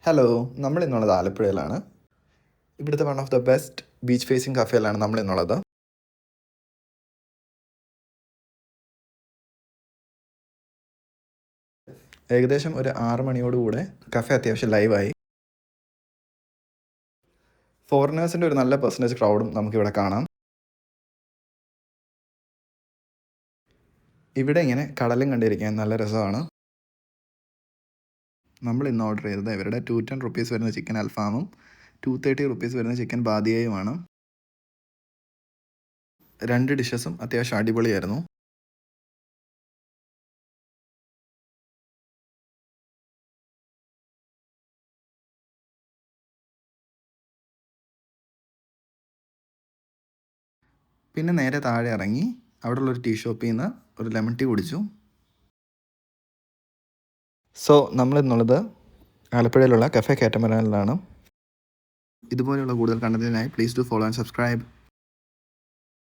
Hello, നമ്മൾ ഇന്നുള്ളത് ആലപ്പുഴയിലാണ്. ഇവിടുത്തെ one of the best beach facing കഫേയിലാണ് നമ്മൾ ഇന്നുള്ളത്. ഏകദേശം ഒരു 6 മണിയോടുകൂടെ കഫേ അത്യാവശ്യം ലൈവായി. ഫോറിനേഴ്സിൻ്റെ ഒരു നല്ല പെർസെൻറ്റേജ് ക്രൗഡും നമുക്കിവിടെ കാണാം. ഇവിടെ ഇങ്ങനെ കടലും കണ്ടിരിക്കാൻ നല്ല രസമാണ്. നമ്മൾ ഇന്ന് ഓർഡർ ചെയ്തത് ഇവരുടെ 210 റുപ്പീസ് വരുന്ന ചിക്കൻ അൽഫാമും 230 റുപ്പീസ് വരുന്ന ചിക്കൻ ബാദിയയുമാണ്. 2 ഡിഷസും അത്യാവശ്യം അടിപൊളിയായിരുന്നു. പിന്നെ നേരെ താഴെ ഇറങ്ങി അവിടെയുള്ളൊരു ടീ ഷോപ്പിൽ നിന്ന് ഒരു ലെമൺ ടീ കുടിച്ചു. സോ നമ്മളിന്നുള്ളത് ആലപ്പുഴയിലുള്ള കഫേ കാറ്റമറാനിലാണ്. ഇതുപോലെയുള്ള കൂടുതൽ കണ്ടന്റിനായി please do follow and subscribe.